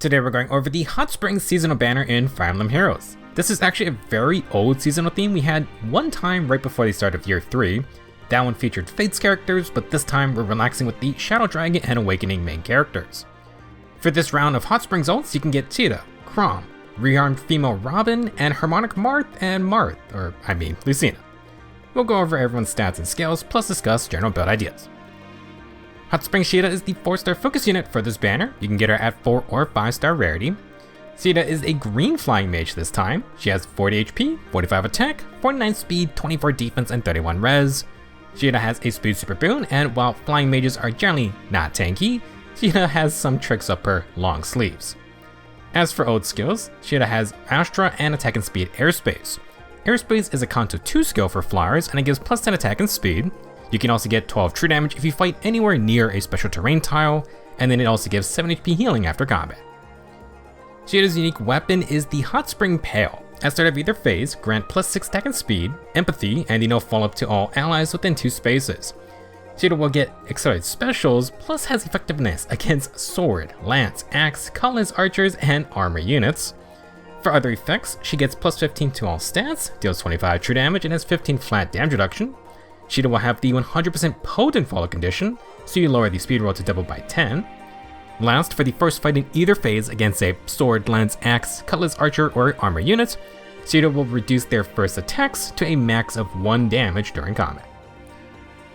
Today we're going over the Hot Springs seasonal banner in Fire Emblem Heroes. This is actually a very old seasonal theme we had one time right before the start of Year 3. That one featured Fate's characters, but this time we're relaxing with the Shadow Dragon and Awakening main characters. For this round of Hot Springs ults, you can get Caeda, Chrom, Rearmed Female Robin, and Harmonic Marth and Lucina. We'll go over everyone's stats and skills, plus discuss general build ideas. Hot Springs Caeda is the 4-star focus unit for this banner. You can get her at 4 or 5-star rarity. Caeda is a green flying mage this time. She has 40 HP, 45 attack, 49 speed, 24 defense, and 31 res. Caeda has a speed super boon, and while flying mages are generally not tanky, Caeda has some tricks up her long sleeves. As for ult skills, Caeda has Astra and attack and speed airspace. Airspace is a Kanto 2 skill for flyers, and it gives plus 10 attack and speed. You can also get 12 true damage if you fight anywhere near a special terrain tile, and then it also gives 7 HP healing after combat. Caeda's unique weapon is the Hot Spring Pail. At start of either phase, grant plus 6 attack and speed, empathy, and the no follow-up to all allies within 2 spaces. Caeda will get accelerated specials, plus has effectiveness against sword, lance, axe, cutlass archers, and armor units. For other effects, she gets plus 15 to all stats, deals 25 true damage, and has 15 flat damage reduction. Caeda will have the 100% potent follow condition, so you lower the speed roll to double by 10. Last, for the first fight in either phase against a sword, lance, axe, cutlass, archer, or armor unit, Caeda will reduce their first attacks to a max of 1 damage during combat.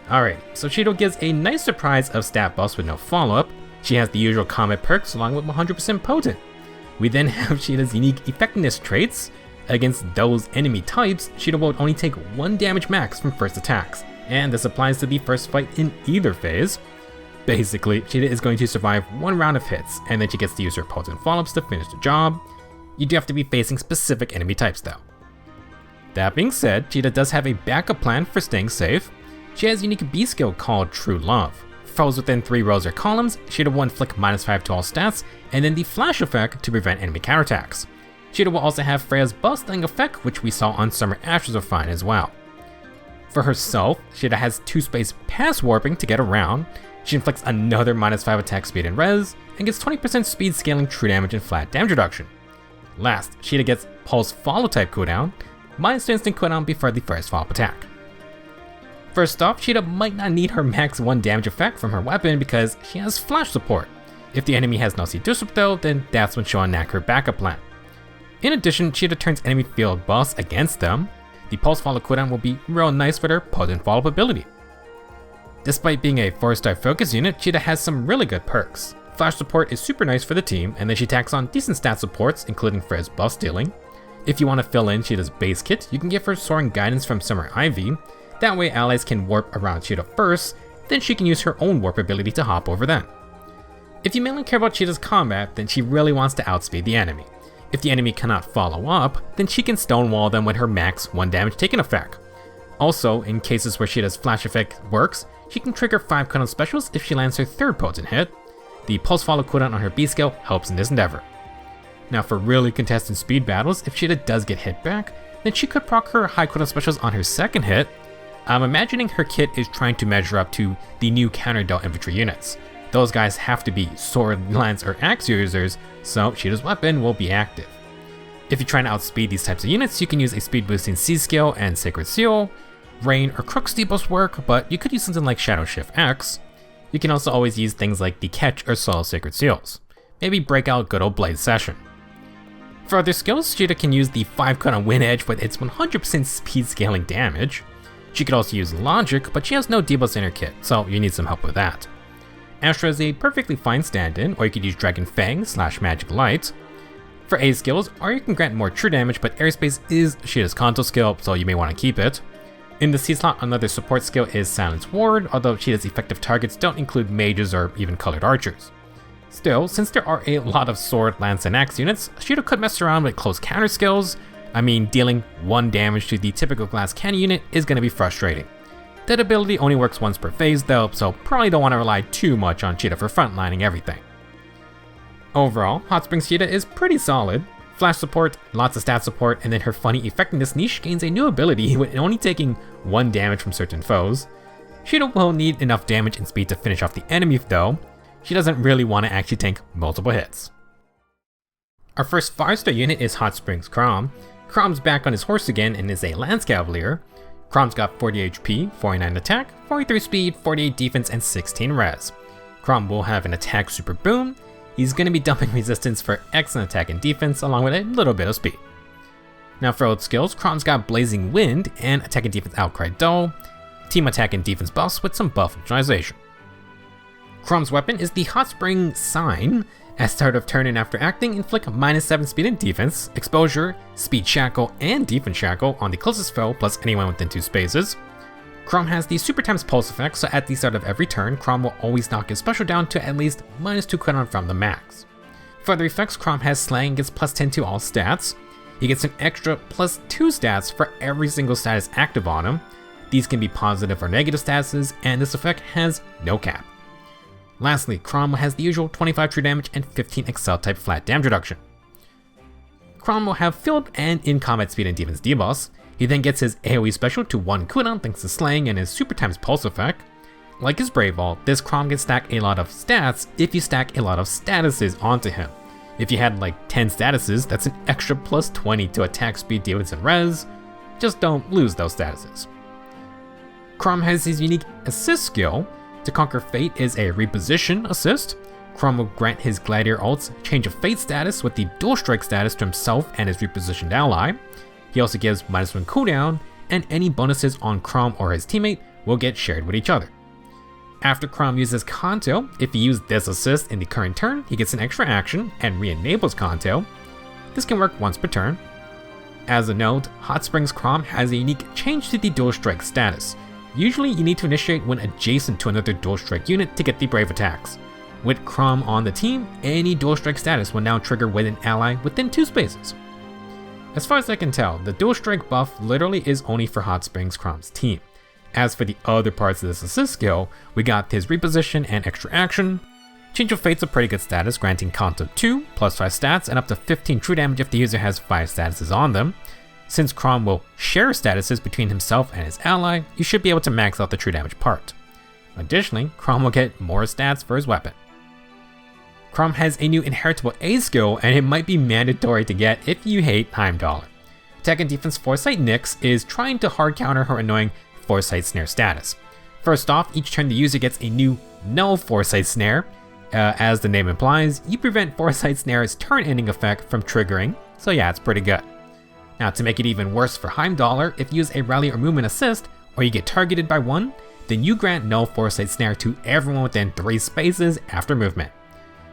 Alright, so Caeda gives a nice surprise of stat buffs with no follow-up. She has the usual combat perks along with 100% potent. We then have Caeda's unique effectiveness traits. Against those enemy types, Caeda will only take 1 damage max from first attacks, and this applies to the first fight in either phase. Basically, Caeda is going to survive 1 round of hits, and then she gets to use her potent follow-ups to finish the job. You do have to be facing specific enemy types though. That being said, Caeda does have a backup plan for staying safe. She has a unique B skill called True Love. Foes within 3 rows or columns, Caeda will inflict -5 to all stats, and then the flash effect to prevent enemy counterattacks. Caeda will also have Freya's busting effect, which we saw on Summer Ashes of Fine as well. For herself, Caeda has 2 space pass warping to get around. She inflicts another -5 attack speed and res, and gets 20% speed scaling true damage and flat damage reduction. Last, Caeda gets Pulse Follow type cooldown, -2 instant cooldown before the first follow-up attack. First off, Caeda might not need her max 1 damage effect from her weapon because she has flash support. If the enemy has no C2 though, then that's when she'll enact her backup plan. In addition, Caeda turns enemy field buffs against them. The Pulse Follow cooldown will be real nice with her potent follow-up ability. Despite being a 4-star focus unit, Caeda has some really good perks. Flash support is super nice for the team, and then she tacks on decent stat supports, including Freya's buff stealing. If you want to fill in Caeda's base kit, you can give her Soaring Guidance from Summer Ivy. That way allies can warp around Caeda first, then she can use her own warp ability to hop over them. If you mainly care about Caeda's combat, then she really wants to outspeed the enemy. If the enemy cannot follow up, then she can stonewall them with her max 1 damage taken effect. Also, in cases where Caeda's flash effect works, she can trigger 5 cooldown specials if she lands her 3rd potent hit. The Pulse Follow cooldown on her B skill helps in this endeavor. Now for really contested speed battles, if Caeda does get hit back, then she could proc her high cooldown specials on her 2nd hit. I'm imagining her kit is trying to measure up to the new counter dealt infantry units. Those guys have to be sword, lance, or axe users, so Caeda's weapon will be active. If you're trying to outspeed these types of units, you can use a speed boosting C skill and Sacred Seal. Rain or Crook debuffs work, but you could use something like Shadow Shift X. You can also always use things like the Catch or Solo Sacred Seals. Maybe break out good old Blade Session. For other skills, Caeda can use the 5 cooldown Wind Edge with its 100% speed scaling damage. She could also use Logic, but she has no debuffs in her kit, so you need some help with that. Astra is a perfectly fine stand-in, or you could use Dragon Fang / Magic Light. For A skills, Arya can grant more true damage, but Airspace is Caeda's Kanto skill, so you may want to keep it. In the C slot, another support skill is Silence Ward, although Caeda's effective targets don't include mages or even colored archers. Still, since there are a lot of sword, lance, and axe units, Caeda could mess around with close counter skills. I mean, dealing 1 damage to the typical glass cannon unit is going to be frustrating. That ability only works once per phase though, so probably don't want to rely too much on Caeda for frontlining everything. Overall, Hot Springs Caeda is pretty solid. Flash support, lots of stat support, and then her funny effectiveness niche gains a new ability with only taking 1 damage from certain foes. Caeda will need enough damage and speed to finish off the enemy though. She doesn't really want to actually tank multiple hits. Our first 5-star unit is Hot Springs Chrom. Chrom's back on his horse again and is a Lance Cavalier. Chrom's got 40 HP, 49 attack, 43 speed, 48 defense, and 16 res. Chrom will have an attack super boom. He's going to be dumping resistance for excellent attack and defense along with a little bit of speed. Now for old skills, Chrom's got Blazing Wind and attack and defense Outcry Dull, team attack and defense buffs with some buff neutralization. Chrom's weapon is the Hot Spring Sign. At start of turn and after acting, inflict -7 speed and defense, exposure, speed shackle, and defense shackle on the closest foe plus anyone within 2 spaces. Chrom has the Super Times Pulse effect, so at the start of every turn, Chrom will always knock his special down to at least -2 cooldown from the max. For other effects, Chrom has Slaying, gets +10 to all stats. He gets an extra +2 stats for every single status active on him. These can be positive or negative statuses, and this effect has no cap. Lastly, Chrom has the usual 25 true damage and 15 Excel type flat damage reduction. Chrom will have field and in combat speed and defense debuffs. He then gets his AoE special to 1 cooldown thanks to Slaying and his Super Times Pulse effect. Like his Brave Vault, this Chrom can stack a lot of stats if you stack a lot of statuses onto him. If you had like 10 statuses, that's an extra +20 to attack speed, defense, and res. Just don't lose those statuses. Chrom has his unique assist skill. To Conquer Fate is a reposition assist. Chrom will grant his Gladiator ults Change of Fate status with the Dual Strike status to himself and his repositioned ally. He also gives -1 cooldown, and any bonuses on Chrom or his teammate will get shared with each other. After Chrom uses Kanto, if he used this assist in the current turn, he gets an extra action and re-enables Kanto. This can work once per turn. As a note, Hot Springs Chrom has a unique change to the Dual Strike status. Usually you need to initiate when adjacent to another Dual Strike unit to get the Brave attacks. With Chrom on the team, any Dual Strike status will now trigger with an ally within 2 spaces. As far as I can tell, the Dual Strike buff literally is only for Hot Springs Chrom's team. As for the other parts of this assist skill, we got his reposition and extra action. Change of Fate's a pretty good status, granting Kanto 2, +5 stats, and up to 15 true damage if the user has 5 statuses on them. Since Chrom will share statuses between himself and his ally, you should be able to max out the true damage part. Additionally, Chrom will get more stats for his weapon. Chrom has a new inheritable A skill, and it might be mandatory to get if you hate Heimdall. Attack and Defense Foresight Nyx is trying to hard counter her annoying Foresight Snare status. First off, each turn the user gets a new No Foresight Snare. As the name implies, you prevent Foresight Snare's turn-ending effect from triggering, so yeah, it's pretty good. Now, to make it even worse for Heimdall, if you use a rally or movement assist, or you get targeted by one, then you grant no Foresight Snare to everyone within 3 spaces after movement.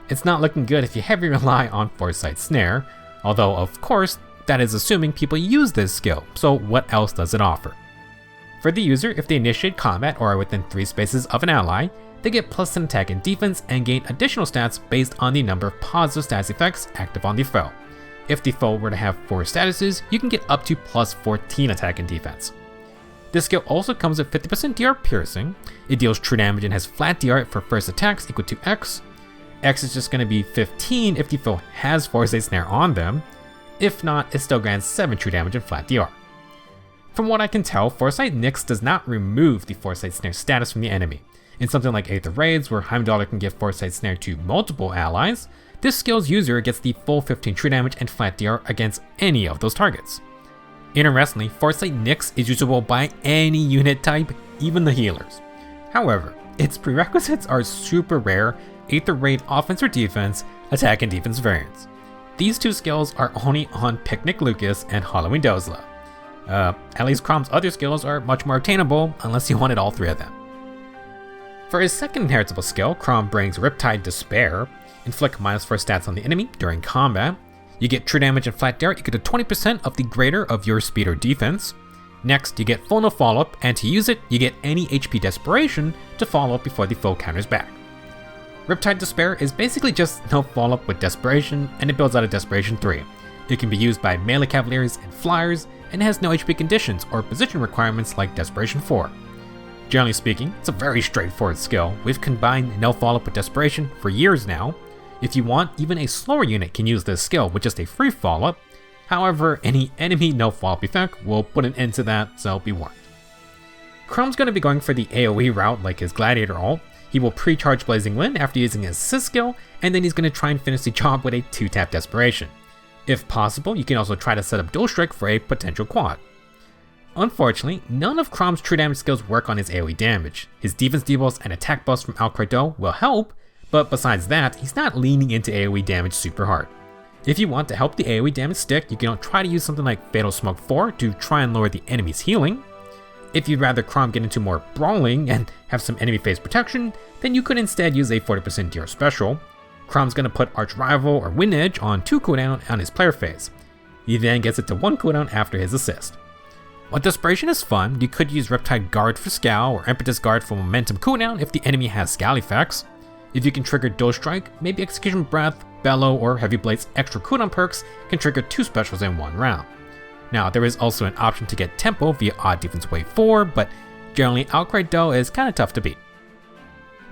It's not looking good if you heavily rely on Foresight Snare, although of course, that is assuming people use this skill, so what else does it offer? For the user, if they initiate combat or are within 3 spaces of an ally, they get +10 attack and defense and gain additional stats based on the number of positive status effects active on the foe. If the foe were to have 4 statuses, you can get up to +14 attack and defense. This skill also comes with 50% DR piercing. It deals true damage and has flat DR for first attacks equal to X. X is just going to be 15 if the foe has Foresight Snare on them. If not, it still grants 7 true damage and flat DR. From what I can tell, Foresight Nyx does not remove the Foresight Snare status from the enemy. In something like Aether Raids, where Heimdall can give Foresight Snare to multiple allies, this skill's user gets the full 15 true damage and flat DR against any of those targets. Interestingly, Foresight Nyx is usable by any unit type, even the healers. However, its prerequisites are super rare Aether Raid offense or defense, attack and defense variants. These 2 skills are only on Picnic Lucas and Halloween Dozla. At least Chrom's other skills are much more obtainable unless you wanted all 3 of them. For his second inheritable skill, Chrom brings Riptide Despair. Inflict -4 stats on the enemy during combat. You get true damage and flat DR equal to 20% of the greater of your speed or defense. Next, you get full no follow-up, and to use it, you get any HP Desperation to follow up before the foe counters back. Riptide Despair is basically just no follow-up with Desperation, and it builds out of Desperation 3. It can be used by melee cavaliers and flyers, and has no HP conditions or position requirements like Desperation 4. Generally speaking, it's a very straightforward skill. We've combined no follow-up with Desperation for years now. If you want, even a slower unit can use this skill with just a free follow-up. However, any enemy no follow-up effect will put an end to that, so be warned. Chrom's going to be going for the AoE route like his Gladiator ult. He will pre-charge Blazing Wind after using his assist skill, and then he's going to try and finish the job with a 2-tap Desperation. If possible, you can also try to set up Dual Strike for a potential quad. Unfortunately, none of Chrom's true damage skills work on his AoE damage. His defense debuffs and attack buffs from Outcry Doe will help, but besides that, he's not leaning into AoE damage super hard. If you want to help the AoE damage stick, you can try to use something like Fatal Smoke 4 to try and lower the enemy's healing. If you'd rather Chrom get into more brawling and have some enemy phase protection, then you could instead use a 40% DR special. Chrom's gonna put Arch Rival or Wind Edge on 2 cooldown on his player phase. He then gets it to 1 cooldown after his assist. While Desperation is fun, you could use Riptide Guard for Scowl or Impetus Guard for momentum cooldown if the enemy has Scowl effects. If you can trigger Dual Strike, maybe Execution Breath, Bellow, or Heavy Blade's extra cooldown perks can trigger 2 specials in 1 round. Now, there is also an option to get Tempo via Odd Defense Wave 4, but generally Outcry Doe is kinda tough to beat.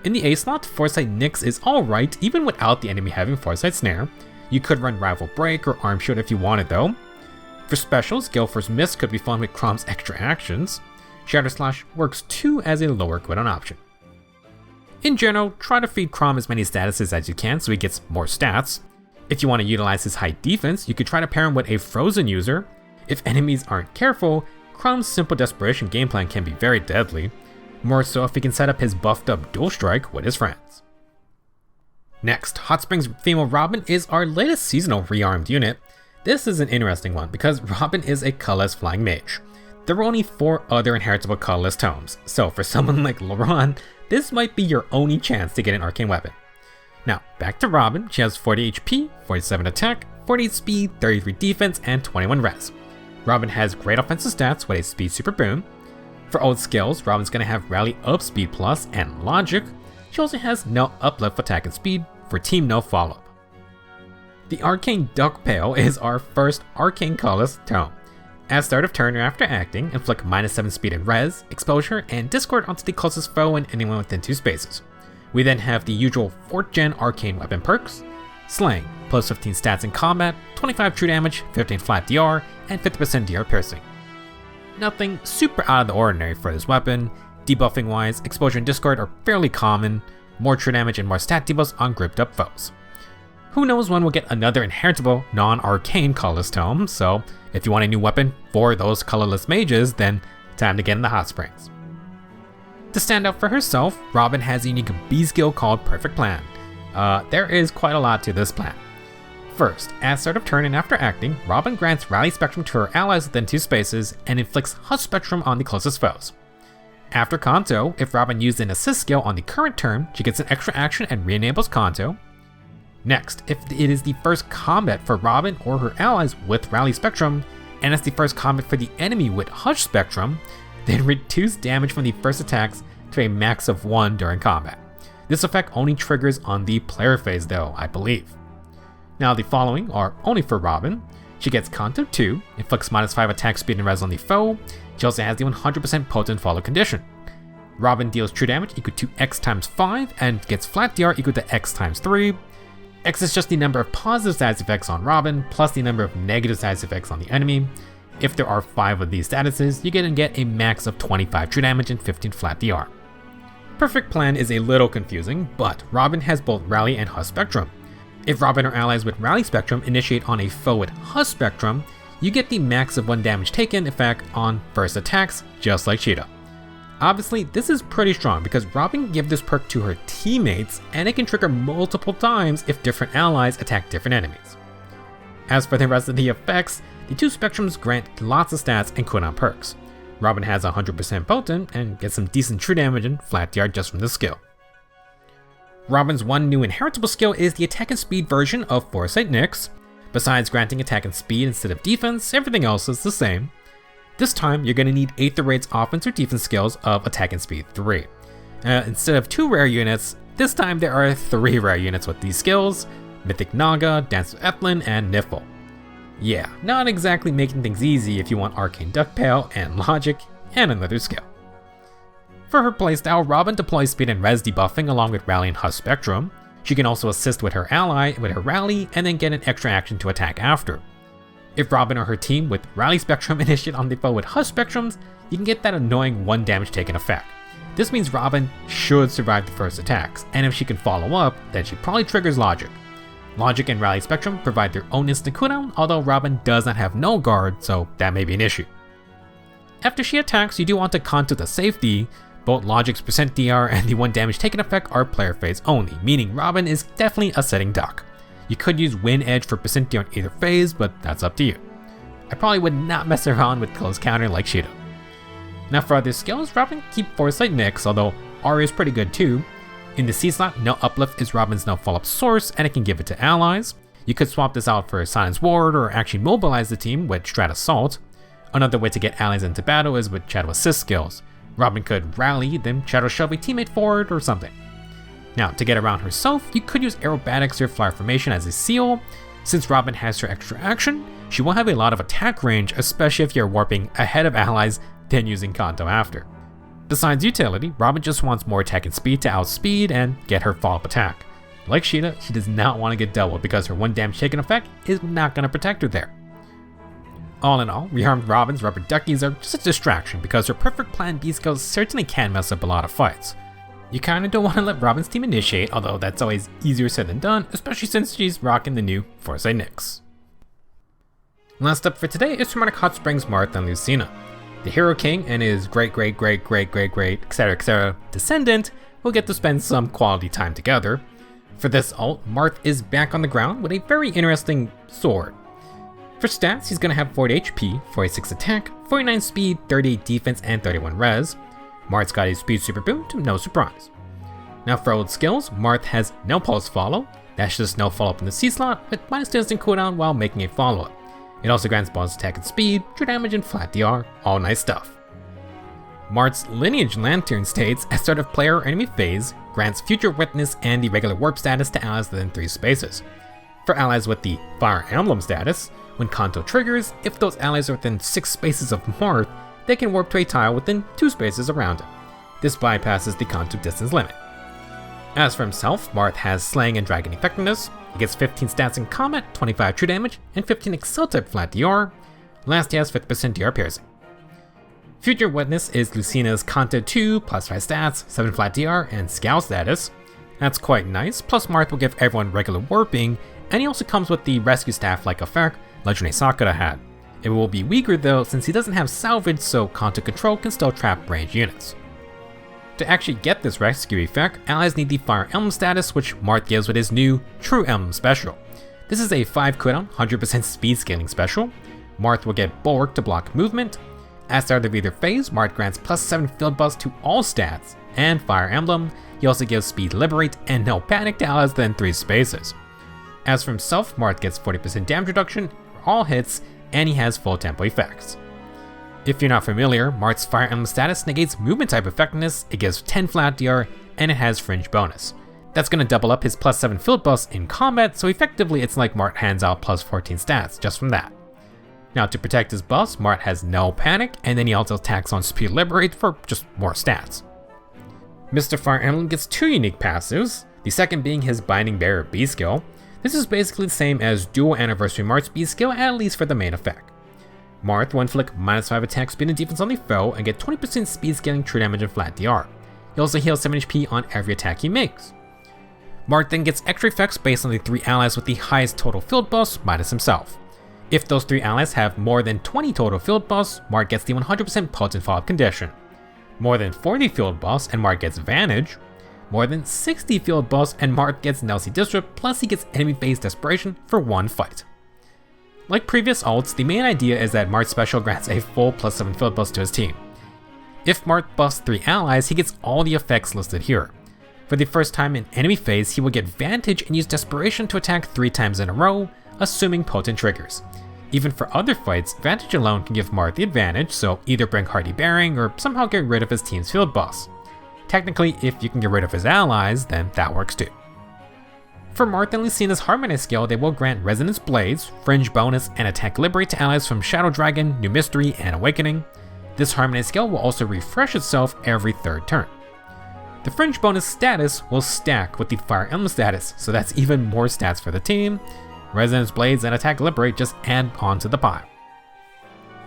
In the A slot, Foresight Nyx is alright even without the enemy having Foresight Snare. You could run Rival Break or Arm Shield if you wanted though. For specials, Galeforce Mist could be fun with Chrom's extra actions. Shatter Slash works too as a lower cooldown option. In general, try to feed Chrom as many statuses as you can so he gets more stats. If you want to utilize his high defense, you could try to pair him with a Frozen user. If enemies aren't careful, Chrom's simple Desperation game plan can be very deadly, more so if he can set up his buffed up Dual Strike with his friends. Next, Hot Springs Female Robin is our latest seasonal rearmed unit. This is an interesting one because Robin is a colorless flying mage. There are only 4 other inheritable colorless tomes, so for someone like Laurent, this might be your only chance to get an arcane weapon. Now, back to Robin. She has 40 HP, 47 attack, 48 speed, 33 defense, and 21 res. Robin has great offensive stats with a speed super boon. For old skills, Robin's gonna have Rally Up Speed Plus and Logic. She also has no uplift attack and speed for Team No Follow-Up. The Arcane Duck Pale is our first arcane colorless tome. At start of turn or after acting, inflict -7 speed and res, exposure, and discord onto the closest foe and anyone within 2 spaces. We then have the usual 4th gen arcane weapon perks: Slaying, plus 15 stats in combat, 25 true damage, 15 flat DR, and 50% DR piercing. Nothing super out of the ordinary for this weapon. Debuffing wise, exposure and discord are fairly common, more true damage and more stat debuffs on gripped up foes. Who knows when we'll get another inheritable non-arcane colorless tome, so if you want a new weapon for those colorless mages, then time to get in the Hot Springs. To stand out for herself, Robin has a unique B skill called Perfect Plan. There is quite a lot to this plan. First, at start of turn and after acting, Robin grants Rally Spectrum to her allies within 2 spaces and inflicts Hush Spectrum on the closest foes. After Kanto, if Robin used an assist skill on the current turn, she gets an extra action and re-enables Kanto. Next, if it is the first combat for Robin or her allies with Rally Spectrum, and it's the first combat for the enemy with Hush Spectrum, then reduce damage from the first attacks to a max of 1 during combat. This effect only triggers on the player phase though, I believe. Now the following are only for Robin. She gets Kanto 2, inflicts -5 attack speed and res on the foe. She also has the 100% potent follow condition. Robin deals true damage equal to X times 5 and gets flat DR equal to X times 3. X is just the number of positive status effects on Robin, plus the number of negative status effects on the enemy. If there are 5 of these statuses, you can get a max of 25 true damage and 15 flat DR. Perfect Plan is a little confusing, but Robin has both Rally and Hush Spectrum. If Robin or allies with Rally Spectrum initiate on a foe with Hush Spectrum, you get the max of 1 damage taken effect on first attacks, just like Cheetah. Obviously, this is pretty strong because Robin can give this perk to her teammates and it can trigger multiple times if different allies attack different enemies. As for the rest of the effects, the 2 spectrums grant lots of stats and cooldown perks. Robin has 100% potent and gets some decent true damage and flat DR just from this skill. Robin's one new inheritable skill is the attack and speed version of Foresight Nyx. Besides granting attack and speed instead of defense, everything else is the same. This time, you're going to need Aether Raid's offense or defense skills of attack and speed 3. Instead of 2 rare units, this time there are 3 rare units with these skills: Mythic Naga, Dance with Ethlin, and Niffle. Yeah, not exactly making things easy if you want Arcane Duckpale and Logic and another skill. For her playstyle, Robin deploys speed and res debuffing along with Rally and Hush Spectrum. She can also assist with her ally with her Rally and then get an extra action to attack after. If Robin or her team with Rally Spectrum initiate on the foe with Hush Spectrums, you can get that annoying 1 damage taken effect. This means Robin should survive the first attacks, and if she can follow up, then she probably triggers Logic. Logic and Rally Spectrum provide their own instant cooldown, although Robin does not have no guard, so that may be an issue. After she attacks, you do want to Kanto the safety. Both Logic's percent DR and the 1 damage taken effect are player phase only, meaning Robin is definitely a sitting duck. You could use Wind Edge for percent DR on either phase, but that's up to you. I probably would not mess around with close counter like Sheeta. Now for other skills, Robin can keep Foresight Nyx, although Aria is pretty good too. In the C slot, No Uplift is Robin's No Follow-Up source, and it can give it to allies. You could swap this out for Silence Ward or actually mobilize the team with Strat Assault. Another way to get allies into battle is with Shadow Assist skills. Robin could rally, then Shadow shove a teammate forward or something. Now, to get around herself, you could use Aerobatics or Flyer Formation as a seal. Since Robin has her extra action, she will have a lot of attack range, especially if you're warping ahead of allies, then using Kanto after. Besides utility, Robin just wants more attack and speed to outspeed and get her follow-up attack. Like Sheeta, she does not want to get doubled because her 1 damage taken effect is not going to protect her there. All in all, Rearmed Robin's rubber duckies are just a distraction because her perfect plan B skills certainly can mess up a lot of fights. You kinda don't want to let Robin's team initiate, although that's always easier said than done, especially since she's rocking the new Foresight Nyx. Last up for today is Harmonic Springs Marth and Lucina. The Hero King and his great etc. descendant will get to spend some quality time together. For this ult, Marth is back on the ground with a very interesting sword. For stats, he's gonna have 40 HP, 46 attack, 49 speed, 38 defense, and 31 res. Marth's got a speed super boot, no surprise. Now for ult skills, Marth has no pulse follow, that's just no follow up in the C slot, with minus 2 instant cooldown while making a follow up. It also grants bonus attack and speed, true damage and flat DR, all nice stuff. Marth's Lineage Lantern states, at start of player or enemy phase, grants future witness and the regular warp status to allies within 3 spaces. For allies with the Fire Emblem status, when Kanto triggers, if those allies are within 6 spaces of Marth, they can warp to a tile within 2 spaces around it. This bypasses the Kanto distance limit. As for himself, Marth has Slaying and Dragon Effectiveness. He gets 15 stats in combat, 25 true damage, and 15 Excel type flat DR. Last he has 50% DR piercing. Future Witness is Lucina's Kanto 2, plus 5 stats, 7 flat DR, and Scout status. That's quite nice, plus Marth will give everyone regular warping, and he also comes with the Rescue Staff-like effect Legend Sakura had. It will be weaker though since he doesn't have salvage, so Kanto control can still trap range units. To actually get this rescue effect, allies need the Fire Emblem status, which Marth gives with his new True Emblem special. This is a 5 cooldown, 100% speed scaling special. Marth will get Bulwark to block movement. At start of either phase, Marth grants plus 7 field buffs to all stats, and Fire Emblem, he also gives Speed Liberate and No Panic to allies within 3 spaces. As for himself, Marth gets 40% damage reduction for all hits, and he has full tempo effects. If you're not familiar, Marth's Fire Emblem status negates movement type effectiveness, it gives 10 flat DR, and it has fringe bonus. That's going to double up his plus 7 field buffs in combat, so effectively it's like Marth hands out plus 14 stats just from that. Now to protect his buffs, Marth has No Panic, and then he also attacks on Speed Liberate for just more stats. Mr. Fire Emblem gets 2 unique passives, the second being his Binding Barrier B skill. This is basically the same as Dual Anniversary Marth's B skill, at least for the main effect. Marth will inflict minus 5 attack speed and defense on the foe and get 20% speed scaling, true damage, and flat DR. He also heals 7 HP on every attack he makes. Marth then gets extra effects based on the 3 allies with the highest total field buffs minus himself. If those 3 allies have more than 20 total field buffs, Marth gets the 100% potent follow-up condition. More than 40 field buffs and Marth gets Vantage. More than 60 field buffs and Marth gets Nelsie Disrupt, plus he gets enemy phase Desperation for 1 fight. Like previous ults, the main idea is that Marth's special grants a full plus 7 field buffs to his team. If Marth buffs 3 allies, he gets all the effects listed here. For the first time in enemy phase, he will get Vantage and use Desperation to attack 3 times in a row, assuming potent triggers. Even for other fights, Vantage alone can give Marth the advantage, so either bring Hardy Bearing or somehow get rid of his team's field buffs. Technically, if you can get rid of his allies, then that works too. For Marth and Lucina's Harmonic skill, they will grant Resonance Blades, Fringe bonus, and Attack Liberate to allies from Shadow Dragon, New Mystery, and Awakening. This Harmonic skill will also refresh itself every 3rd turn. The Fringe bonus status will stack with the Fire Emblem status, so that's even more stats for the team. Resonance Blades and Attack Liberate just add on to the pile.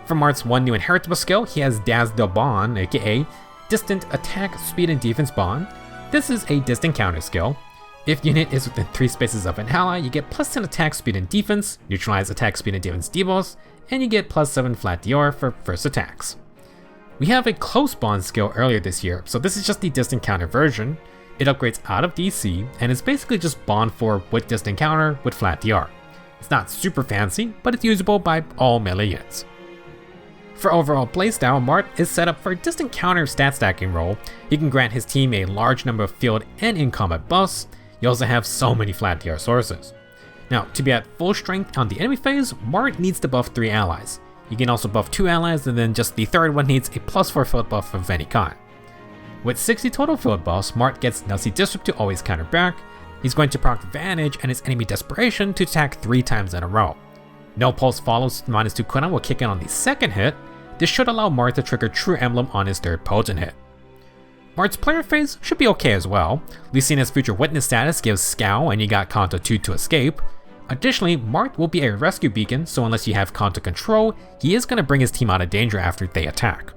For Marth's one new inheritable skill, he has Daz Del Bon, aka Distant Attack, Speed, and Defense Bond. This is a distant counter skill. If unit is within 3 spaces of an ally, you get plus 10 attack speed and defense, neutralize attack speed and defense debuffs, and you get plus 7 flat DR for first attacks. We have a close bond skill earlier this year, so this is just the distant counter version. It upgrades out of DC, and is basically just bond 4 with distant counter with flat DR. It's not super fancy, but it's usable by all melee units. For overall playstyle, Marth is set up for a distant counter stat stacking role. He can grant his team a large number of field and in-combat buffs. You also have so many flat DR sources. Now, to be at full strength on the enemy phase, Marth needs to buff 3 allies. You can also buff 2 allies, and then just the third one needs a plus 4 field buff of any kind. With 60 total field buffs, Marth gets Nussy Disrupt to always counter back. He's going to proc Vantage and his enemy Desperation to attack 3 times in a row. No Pulse follows -2 cooldown will kick in on the second hit. This should allow Marth to trigger True Emblem on his third potent hit. Marth's player phase should be okay as well. Lucina's Future Witness status gives Scowl and you got Kanto 2 to escape. Additionally, Marth will be a rescue beacon, so unless you have Kanto control, he is going to bring his team out of danger after they attack.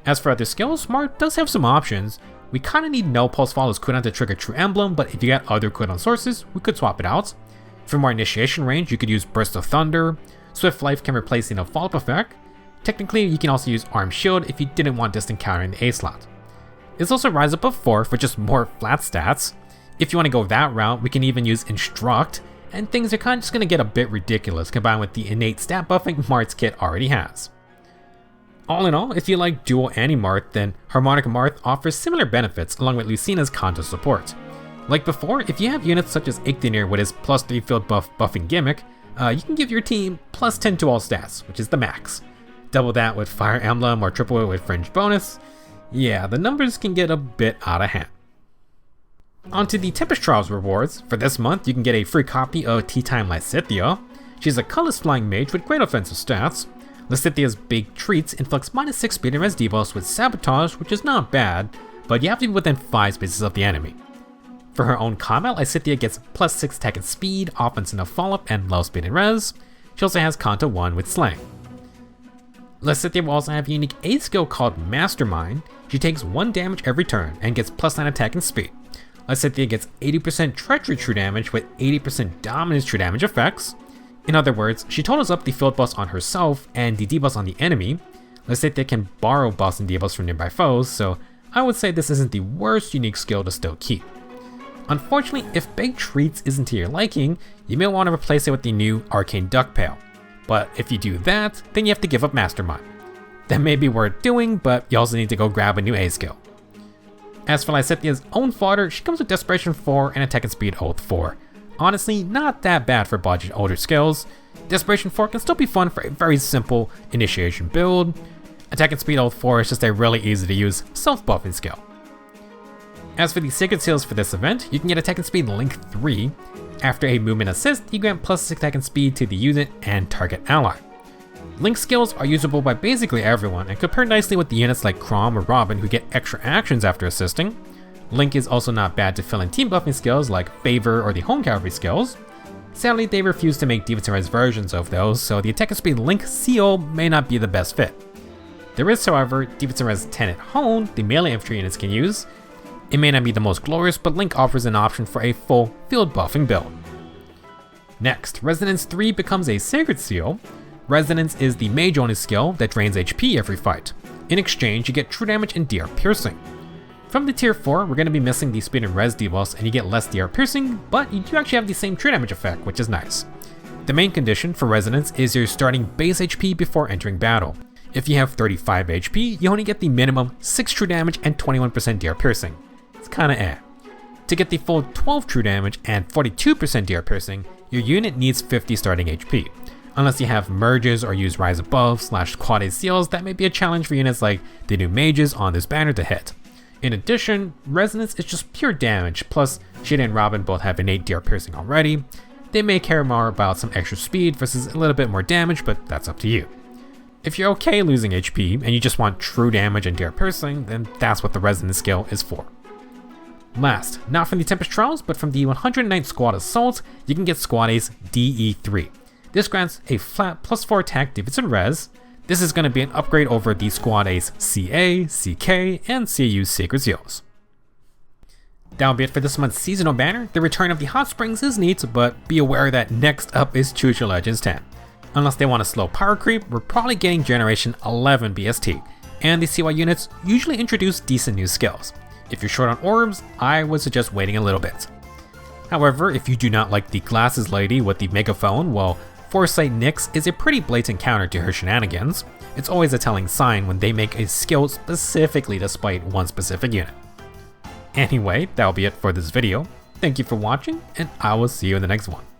As for other skills, Marth does have some options. We kinda need no Pulse follows cooldown to trigger True Emblem, but if you got other cooldown sources, we could swap it out. For more initiation range, you could use Burst of Thunder. Swift Life can replace the follow-up effect. Technically, you can also use Arm Shield if you didn't want distant counter in the A slot. It's also Rise Up of 4 for just more flat stats. If you want to go that route, we can even use Instruct, and things are kind of just going to get a bit ridiculous combined with the innate stat buffing Marth's kit already has. All in all, if you like dual anti-Marth, then Harmonic Marth offers similar benefits along with Lucina's Kanto support. Like before, if you have units such as Ichthynir with his plus 3 field buff buffing gimmick, you can give your team plus 10 to all stats, which is the max. Double that with Fire Emblem or triple it with Fringe bonus. Yeah, the numbers can get a bit out of hand. Onto the Tempest Trials rewards. For this month, you can get a free copy of Tea Time Lysithea. She's a colorless flying mage with great offensive stats. Lysithea's big treats inflicts -6 speed and res debuffs with Sabotage, which is not bad, but you have to be within 5 spaces of the enemy. For her own combat, Lysithea gets +6 attack and speed, offense and follow-up, and low speed and res. She also has Kanto 1 with Slang. Lysithea will also have a unique A skill called Mastermind. She takes 1 damage every turn and gets +9 attack and speed. Lysithea gets 80% Treachery true damage with 80% Dominance true damage effects. In other words, she totals up the field buffs on herself and the debuffs on the enemy. Lysithea can borrow buffs and debuffs from nearby foes, so I would say this isn't the worst unique skill to still keep. Unfortunately, if Big Treats isn't to your liking, you may want to replace it with the new Arcane Duck Pail. But if you do that, then you have to give up Mastermind. That may be worth doing, but you also need to go grab a new A skill. As for Lysithea's own fodder, she comes with Desperation 4 and Attack and Speed Oath 4. Honestly, not that bad for budget older skills. Desperation 4 can still be fun for a very simple initiation build. Attack and Speed Oath 4 is just a really easy to use self-buffing skill. As for the Sacred Seals for this event, you can get Attack and Speed Link 3. After a movement assist, you grant +6 attack and speed to the unit and target ally. Link skills are usable by basically everyone and compare nicely with the units like Chrom or Robin who get extra actions after assisting. Link is also not bad to fill in team buffing skills like Favor or the Home Cavalry skills. Sadly, they refuse to make Defense and Res versions of those, so the Attack and Speed Link Seal may not be the best fit. There is, however, Defense and Res 10 at Hone the melee infantry units can use. It may not be the most glorious, but Link offers an option for a full field buffing build. Next, Resonance 3 becomes a Sacred Seal. Resonance is the mage only skill that drains HP every fight. In exchange, you get true damage and DR piercing. From the tier 4, we're going to be missing the speed and res debuffs and you get less DR piercing, but you do actually have the same true damage effect, which is nice. The main condition for Resonance is your starting base HP before entering battle. If you have 35 HP, you only get the minimum 6 true damage and 21% DR piercing. It's kinda eh. To get the full 12 true damage and 42% DR piercing, your unit needs 50 starting HP. Unless you have merges or use rise above / quad A seals, that may be a challenge for units like the new mages on this banner to hit. In addition, Resonance is just pure damage, plus Shida and Robin both have innate DR piercing already. They may care more about some extra speed versus a little bit more damage, but that's up to you. If you're okay losing HP and you just want true damage and DR piercing, then that's what the Resonance skill is for. Last, not from the Tempest Trials, but from the 109th Squad Assault, you can get Squad Ace DE3. This grants a flat +4 attack, defense, and res. This is going to be an upgrade over the Squad Ace CA, CK, and CU Sacred Seals. That'll be it for this month's seasonal banner. The return of the Hot Springs is neat, but be aware that next up is Choose Your Legends 10. Unless they want a slow power creep, we're probably getting Generation 11 BST, and the CY units usually introduce decent new skills. If you're short on orbs, I would suggest waiting a little bit. However, if you do not like the glasses lady with the megaphone, well, Foresight Nyx is a pretty blatant counter to her shenanigans. It's always a telling sign when they make a skill specifically to spite one specific unit. Anyway, that'll be it for this video. Thank you for watching, and I will see you in the next one.